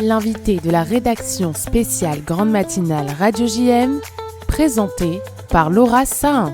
L'invité de la rédaction spéciale Grande Matinale Radio JM, présenté par Laura Sahin.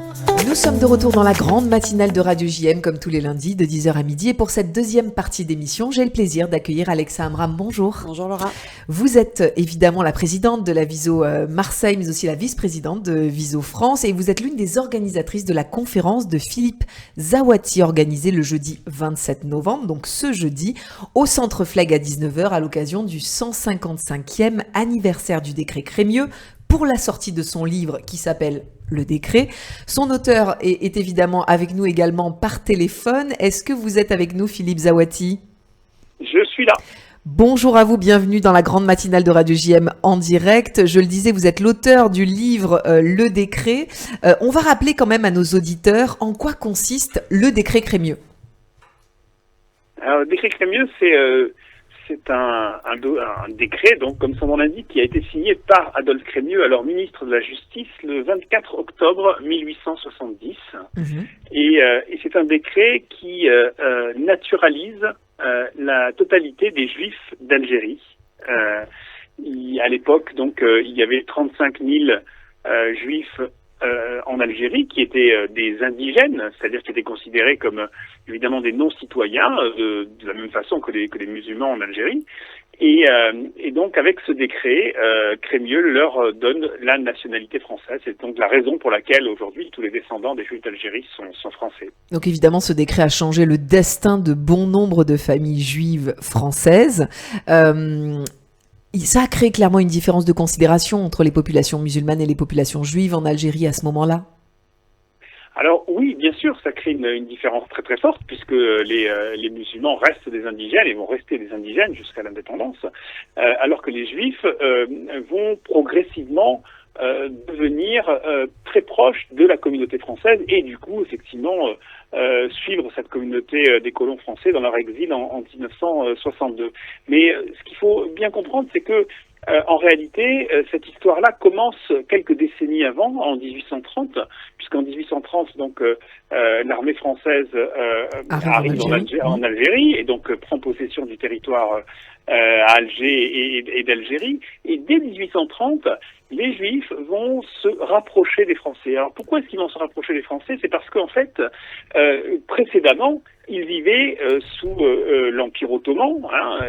Nous sommes de retour dans la Grande Matinale de Radio JM, comme tous les lundis, de 10h à midi. Et pour cette deuxième partie d'émission, j'ai le plaisir d'accueillir Alexa Amram. Bonjour. Bonjour Laura. Vous êtes évidemment la présidente de la Viso Marseille, mais aussi la vice-présidente de Viso France. Et vous êtes l'une des organisatrices de la conférence de Philippe Zawati, organisée le jeudi 27 novembre, donc ce jeudi, au Centre Flegg à 19h, à l'occasion du 155e anniversaire du décret Crémieux, pour la sortie de son livre qui s'appelle Le Décret. Son auteur est évidemment avec nous également par téléphone. Est-ce que vous êtes avec nous, Philippe Zawati ? Je suis là. Bonjour à vous, bienvenue dans la Grande Matinale de Radio JM en direct. Je le disais, vous êtes l'auteur du livre Le Décret. On va rappeler quand même à nos auditeurs en quoi consiste Le Décret Crémieux. Alors, le décret Crémieux, c'est un décret, donc comme son nom l'indique, qui a été signé par Adolphe Crémieux, alors ministre de la Justice, le 24 octobre 1870. Et c'est un décret qui naturalise la totalité des Juifs d'Algérie. À l'époque, donc, il y avait 35 000 Juifs en Algérie, qui étaient des indigènes, c'est-à-dire qui étaient considérés comme évidemment des non-citoyens, de la même façon que les musulmans en Algérie. Et donc avec ce décret, Crémieux leur donne la nationalité française. C'est donc la raison pour laquelle aujourd'hui tous les descendants des Juifs d'Algérie sont français. Donc évidemment, ce décret a changé le destin de bon nombre de familles juives françaises. Ça a créé clairement une différence de considération entre les populations musulmanes et les populations juives en Algérie à ce moment-là. Alors oui, bien sûr, ça crée une différence très très forte puisque les musulmans restent des indigènes et vont rester des indigènes jusqu'à l'indépendance, alors que les juifs vont progressivement devenir très proches de la communauté française et du coup effectivement suivre cette communauté des colons français dans leur exil en 1962. Mais ce qu'il faut bien comprendre, c'est que en réalité, cette histoire-là commence quelques décennies avant, en 1830, puisqu'en 1830, donc l'armée française arrive en Algérie et donc prend possession du territoire à Alger et d'Algérie. Et dès 1830, les Juifs vont se rapprocher des Français. Alors pourquoi est-ce qu'ils vont se rapprocher des Français ? C'est parce qu'en fait, précédemment, ils vivaient sous l'Empire ottoman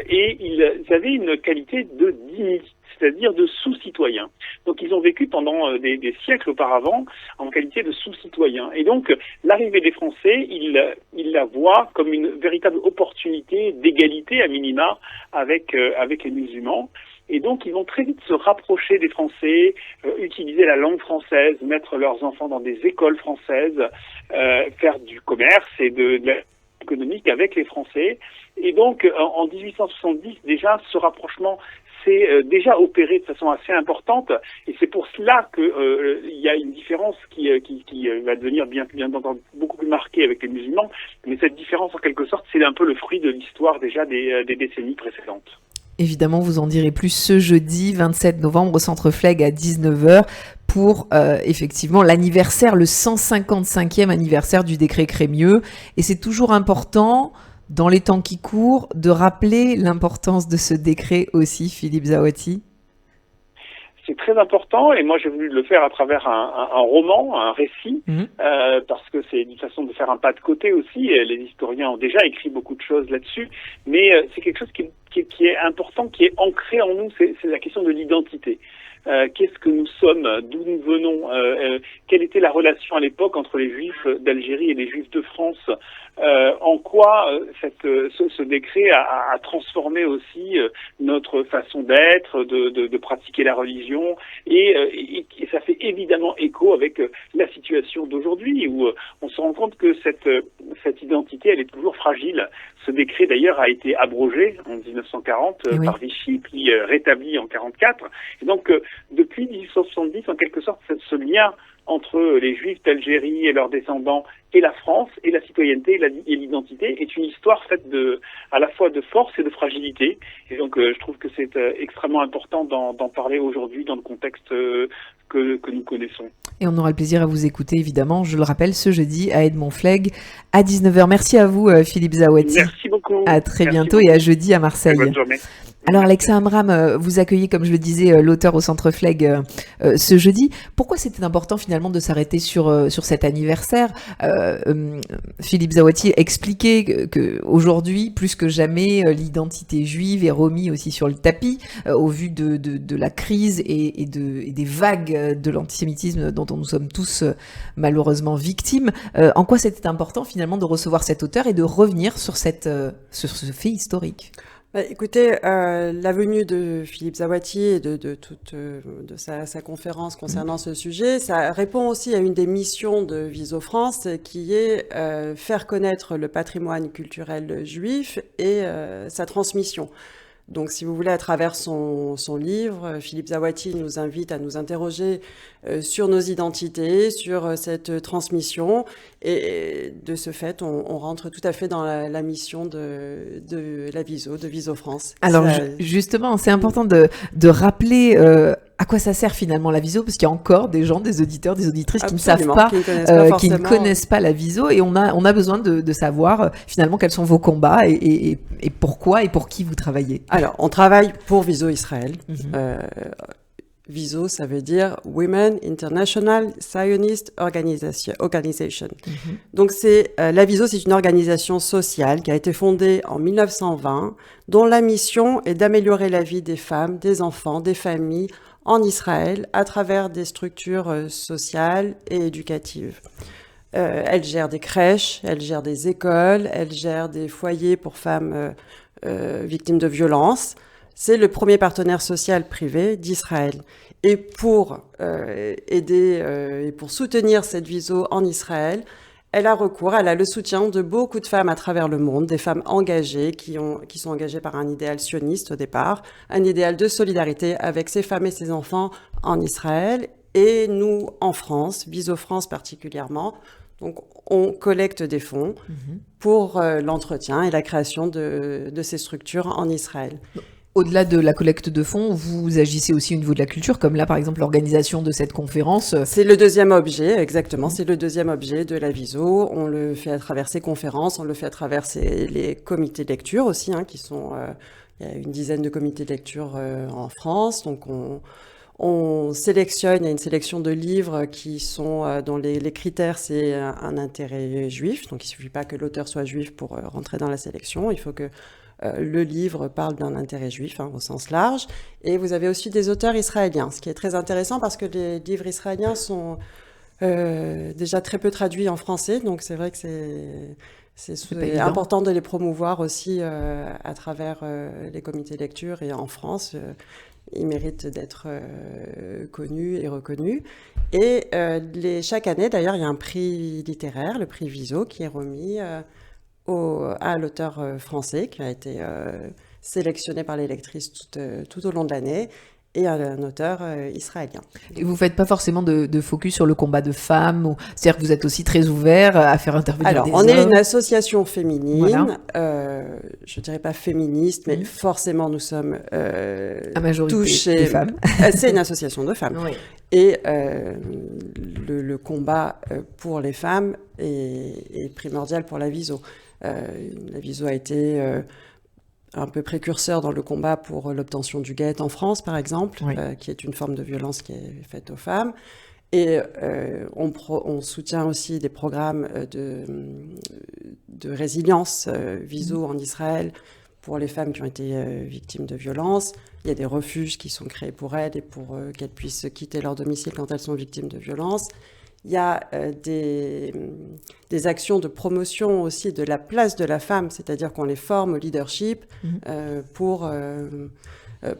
et ils avaient une qualité de dignité, c'est-à-dire de sous-citoyens. Donc ils ont vécu pendant des siècles auparavant en qualité de sous-citoyens. Et donc l'arrivée des Français, ils la voient comme une véritable opportunité d'égalité à minima avec les musulmans. Et donc, ils vont très vite se rapprocher des Français, utiliser la langue française, mettre leurs enfants dans des écoles françaises, faire du commerce et de l'économique avec les Français. Et donc, en 1870, déjà, ce rapprochement s'est déjà opéré de façon assez importante. Et c'est pour cela qu'il y a une différence qui va devenir bien entendu beaucoup plus marquée avec les musulmans. Mais cette différence, en quelque sorte, c'est un peu le fruit de l'histoire déjà des décennies précédentes. Évidemment, vous en direz plus ce jeudi 27 novembre au Centre Flegg à 19h pour effectivement l'anniversaire, le 155e anniversaire du décret Crémieux. Et c'est toujours important, dans les temps qui courent, de rappeler l'importance de ce décret aussi, Philippe Zawati. C'est très important et moi j'ai voulu le faire à travers un roman, un récit, parce que c'est une façon de faire un pas de côté aussi. Les historiens ont déjà écrit beaucoup de choses là-dessus, mais c'est quelque chose qui est important, qui est ancré en nous, c'est la question de l'identité. Qu'est-ce que nous sommes, d'où nous venons, quelle était la relation à l'époque entre les Juifs d'Algérie et les Juifs de France, en quoi ce décret a transformé aussi notre façon d'être, de pratiquer la religion, et ça fait évidemment écho avec la situation d'aujourd'hui où on se rend compte que cette identité elle est toujours fragile. Ce décret d'ailleurs a été abrogé en 1940 par Vichy, puis rétabli en 1944, et donc depuis 1870 en quelque sorte ce lien entre les Juifs d'Algérie et leurs descendants et la France et la citoyenneté et l'identité est une histoire faite à la fois de force et de fragilité. Et donc je trouve que c'est extrêmement important d'en parler aujourd'hui dans le contexte que nous connaissons. Et on aura le plaisir à vous écouter, évidemment, je le rappelle, ce jeudi à Edmond Flegg à 19h. Merci à vous, Philippe Zawati. Merci beaucoup. À très bientôt et à jeudi à Marseille. Bonne journée. Alors Alexa Amram, vous accueillez, comme je le disais, l'auteur au Centre Flegg ce jeudi. Pourquoi c'était important finalement de s'arrêter sur cet anniversaire? Philippe Zawati expliquait que aujourd'hui, plus que jamais, l'identité juive est remise aussi sur le tapis au vu de la crise et des vagues de l'antisémitisme dont nous sommes tous malheureusement victimes. En quoi c'était important finalement de recevoir cet auteur et de revenir sur ce fait historique? Écoutez, la venue de Philippe Zawati et de sa conférence concernant ce sujet, ça répond aussi à une des missions de Viso France, qui est faire connaître le patrimoine culturel juif et sa transmission. Donc, si vous voulez, à travers son livre, Philippe Zawati nous invite à nous interroger sur nos identités, sur cette transmission. Et de ce fait, on rentre tout à fait dans la mission de la Viso, de Viso France. Alors, justement, c'est important de rappeler à quoi ça sert finalement la Viso, parce qu'il y a encore des gens, des auditeurs, des auditrices qui ne savent pas, qui ne connaissent pas la Viso, et on a besoin de savoir finalement quels sont vos combats et pourquoi et pour qui vous travaillez. Alors, on travaille pour Viso Israël. Viso, ça veut dire Women International Zionist Organization. Donc, la Viso, c'est une organisation sociale qui a été fondée en 1920, dont la mission est d'améliorer la vie des femmes, des enfants, des familles en Israël à travers des structures sociales et éducatives. Elle gère des crèches, elle gère des écoles, elle gère des foyers pour femmes victimes de violences. C'est le premier partenaire social privé d'Israël. Et pour aider et pour soutenir cette Viso en Israël, elle a le soutien de beaucoup de femmes à travers le monde, des femmes engagées qui sont engagées par un idéal sioniste au départ, un idéal de solidarité avec ces femmes et ces enfants en Israël. Et nous, en France, Viso France particulièrement, donc on collecte des fonds pour l'entretien et la création de ces structures en Israël. Au-delà de la collecte de fonds, vous agissez aussi au niveau de la culture, comme là, par exemple, l'organisation de cette conférence. C'est le deuxième objet, exactement. C'est le deuxième objet de la Viso. On le fait à travers ces conférences, on le fait à travers les comités de lecture aussi, qui sont... il y a une dizaine de comités de lecture en France. Donc, on sélectionne, il y a une sélection de livres qui sont, dont les critères, c'est un intérêt juif. Donc, il ne suffit pas que l'auteur soit juif pour rentrer dans la sélection. Il faut que le livre parle d'un intérêt juif au sens large. Et vous avez aussi des auteurs israéliens, ce qui est très intéressant parce que les livres israéliens sont déjà très peu traduits en français. Donc c'est vrai que c'est important de les promouvoir aussi à travers les comités de lecture et en France. Ils méritent d'être connus et reconnus. Et chaque année, d'ailleurs, il y a un prix littéraire, le prix Viso, qui est remis à l'auteur français qui a été sélectionné par les lectrices tout au long de l'année et à un auteur israélien. Et vous ne faites pas forcément de focus sur le combat de femmes, c'est-à-dire que vous êtes aussi très ouvert à faire intervenir des hommes. Alors, on est une association féminine, je ne dirais pas féministe, mais forcément nous sommes à majorité touchés. Des femmes. C'est une association de femmes. Oui. Et le combat pour les femmes est primordial pour la Viso. La Viso a été un peu précurseur dans le combat pour l'obtention du guet en France, par exemple, qui est une forme de violence qui est faite aux femmes. Et on soutient aussi des programmes de résilience Viso en Israël pour les femmes qui ont été victimes de violences. Il y a des refuges qui sont créés pour elles et pour qu'elles puissent quitter leur domicile quand elles sont victimes de violences. Il y a des actions de promotion aussi de la place de la femme, c'est-à-dire qu'on les forme au leadership pour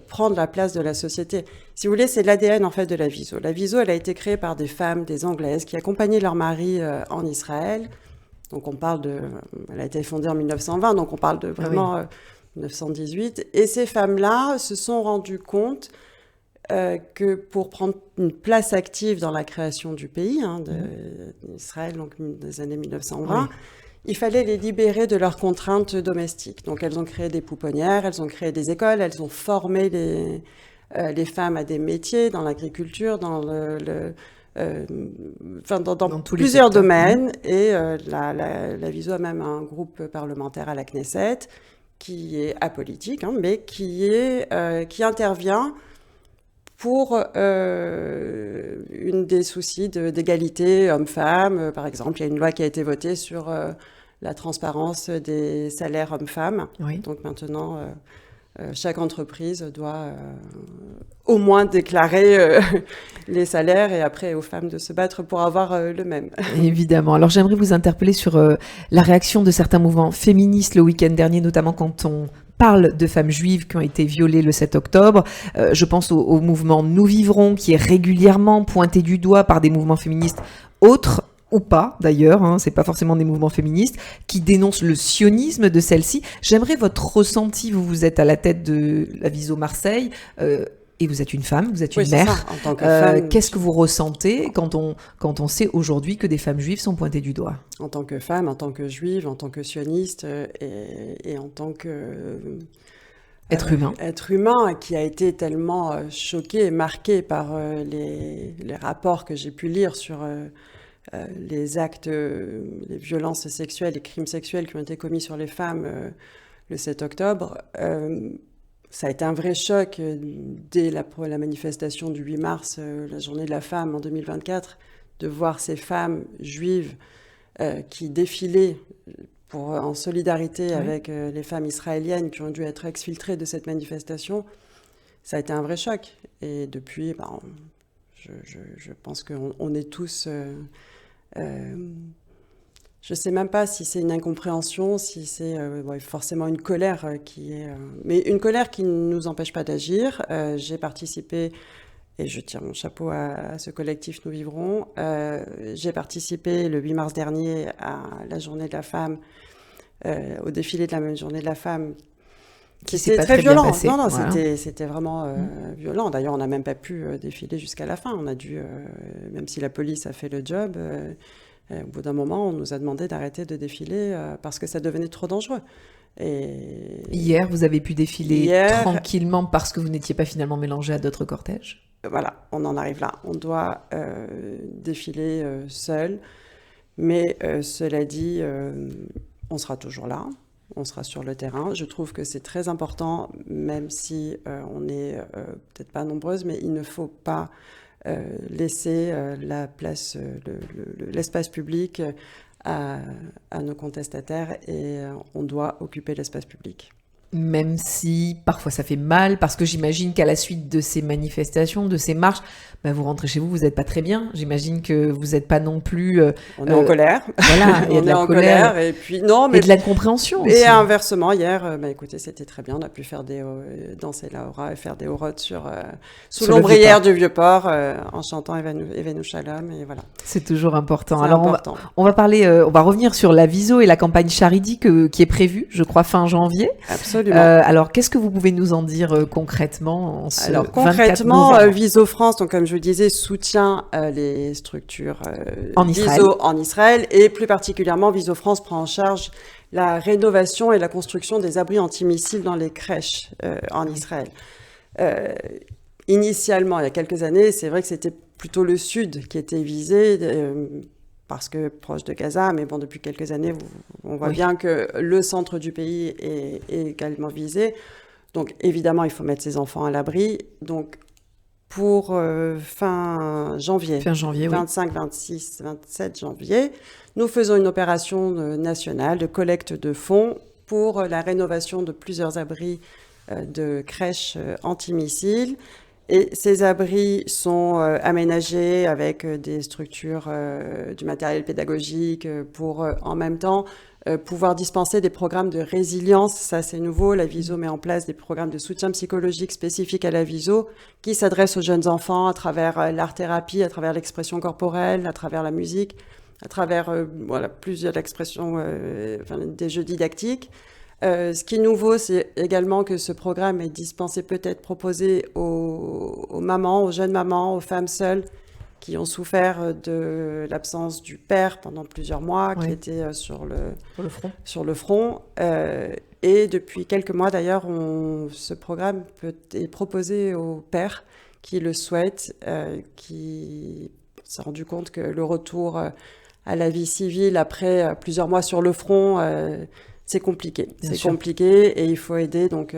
prendre la place de la société. Si vous voulez, c'est l'ADN en fait de la Viso. La Viso, elle a été créée par des femmes, des Anglaises, qui accompagnaient leur mari en Israël. Donc elle a été fondée en 1920, donc on parle de vraiment 1918. Et ces femmes-là se sont rendues compte que pour prendre une place active dans la création du pays, d'Israël, donc des années 1920, il fallait les libérer de leurs contraintes domestiques. Donc elles ont créé des pouponnières, elles ont créé des écoles, elles ont formé les femmes à des métiers, dans l'agriculture, dans dans plusieurs domaines. Et la Viso a même un groupe parlementaire à la Knesset qui est apolitique, mais qui intervient pour une des soucis d'égalité homme-femme. Par exemple, il y a une loi qui a été votée sur la transparence des salaires hommes-femmes. Oui. Donc maintenant, chaque entreprise doit au moins déclarer les salaires et après aux femmes de se battre pour avoir le même. Évidemment. Alors j'aimerais vous interpeller sur la réaction de certains mouvements féministes le week-end dernier, notamment quand on parle de femmes juives qui ont été violées le 7 octobre. Je pense au mouvement Nous Vivrons, qui est régulièrement pointé du doigt par des mouvements féministes autres, ou pas d'ailleurs, c'est pas forcément des mouvements féministes, qui dénoncent le sionisme de celle-ci. J'aimerais votre ressenti, vous êtes à la tête de la Viso Marseille, et vous êtes une femme, vous êtes une mère. Ça, en tant que femme, qu'est-ce que vous ressentez quand on sait aujourd'hui que des femmes juives sont pointées du doigt? En tant que femme, en tant que juive, en tant que sioniste et en tant que être humain. Être humain qui a été tellement choqué et marqué par les rapports que j'ai pu lire sur les actes, les violences sexuelles, les crimes sexuels qui ont été commis sur les femmes le 7 octobre. Ça a été un vrai choc dès la manifestation du 8 mars, la journée de la femme en 2024, de voir ces femmes juives qui défilaient en solidarité avec les femmes israéliennes qui ont dû être exfiltrées de cette manifestation. Ça a été un vrai choc. Et depuis, je pense qu'on est tous... je ne sais même pas si c'est une incompréhension, si c'est forcément une colère mais une colère qui ne nous empêche pas d'agir. J'ai participé, et je tire mon chapeau à ce collectif Nous Vivrons, j'ai participé le 8 mars dernier à la journée de la femme, au défilé de la même journée de la femme, qui était très violent. Non, voilà. C'était vraiment violent. D'ailleurs, on n'a même pas pu défiler jusqu'à la fin. On a dû, même si la police a fait le job... au bout d'un moment, on nous a demandé d'arrêter de défiler parce que ça devenait trop dangereux. Et... Hier, vous avez pu défiler tranquillement parce que vous n'étiez pas finalement mélangé à d'autres cortèges. Voilà, on en arrive là. On doit défiler seul. Mais cela dit, on sera toujours là. On sera sur le terrain. Je trouve que c'est très important, même si on n'est peut-être pas nombreuses, mais il ne faut pas... laisser la place, l'espace public à nos contestataires et on doit occuper l'espace public. Même si parfois ça fait mal, parce que j'imagine qu'à la suite de ces manifestations, de ces marches, vous rentrez chez vous, vous n'êtes pas très bien. J'imagine que vous n'êtes pas non plus... on est en colère. Voilà, il y a de la colère. Et puis, non, mais... Et de l'incompréhension aussi. Et inversement, hier, écoutez, c'était très bien. On a pu faire danser la hora et faire des horotes sous l'ombrière du Vieux-Port en chantant Evenu Shalom. Et voilà. C'est toujours important. C'est Alors, important. On va parler, on va revenir sur la Viso et la campagne Charity qui est prévue, je crois, fin janvier. Absolument. Alors, qu'est-ce que vous pouvez nous en dire concrètement en ce 24 novembre ? Viso France, donc comme je vous le disais, soutient les structures Israël. Viso en Israël et plus particulièrement, Viso France prend en charge la rénovation et la construction des abris antimissiles dans les crèches en Israël. Initialement, il y a quelques années, c'est vrai que c'était plutôt le sud qui était visé, parce que proche de Gaza, mais bon, depuis quelques années, on voit bien que le centre du pays est également visé. Donc, évidemment, il faut mettre ses enfants à l'abri. Donc, pour fin janvier, 25, 26, 27 janvier, nous faisons une opération nationale de collecte de fonds pour la rénovation de plusieurs abris de crèches antimissiles. Et ces abris sont aménagés avec des structures, du matériel pédagogique pour en même temps pouvoir dispenser des programmes de résilience. Ça, c'est nouveau. La Viso met en place des programmes de soutien psychologique spécifiques à la Viso qui s'adressent aux jeunes enfants à travers l'art-thérapie, à travers l'expression corporelle, à travers la musique, à travers plusieurs expressions, des jeux didactiques. Ce qui est nouveau, c'est également que ce programme est proposé aux mamans, aux jeunes mamans, aux femmes seules qui ont souffert de l'absence du père pendant plusieurs mois, qui Ouais. étaient Sur le front. sur le front. Et depuis quelques mois, d'ailleurs, ce programme est proposé aux pères qui le souhaitent, qui s'est rendu compte que le retour à la vie civile après plusieurs mois sur le front, c'est compliqué. Bien C'est sûr. compliqué et il faut aider. Donc,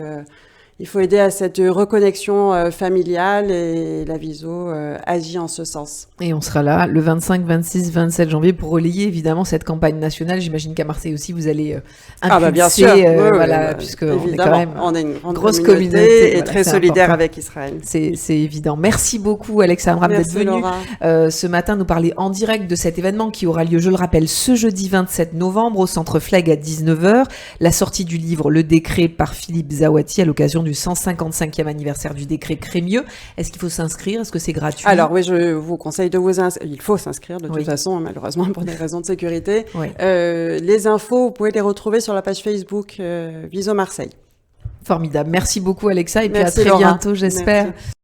il faut aider à cette reconnexion familiale et la Viso agit en ce sens. Et on sera là le 25, 26, 27 janvier pour relayer évidemment cette campagne nationale. J'imagine qu'à Marseille aussi, vous allez impulser, bien sûr. voilà, puisqu'on est quand même on est une grande grosse communauté communauté, et voilà, très c'est solidaire important. avec Israël. c'est évident. Merci beaucoup Alexa Amram d'être Merci venue Laura. ce matin nous parler en direct de cet événement qui aura lieu, je le rappelle, ce jeudi 27 novembre au Centre Flag à 19h. La sortie du livre Le Décret par Philippe Zawati à l'occasion du 155e anniversaire du décret Crémieux. Est-ce qu'il faut s'inscrire? Est-ce que c'est gratuit? Alors oui, je vous conseille de vous inscrire. Il faut s'inscrire de Oui. toute façon, malheureusement pour des raisons de sécurité. Oui. Les infos, vous pouvez les retrouver sur la page Facebook Viso Marseille. Formidable. Merci beaucoup Alexa et puis Merci, à très Laura. bientôt j'espère. Merci.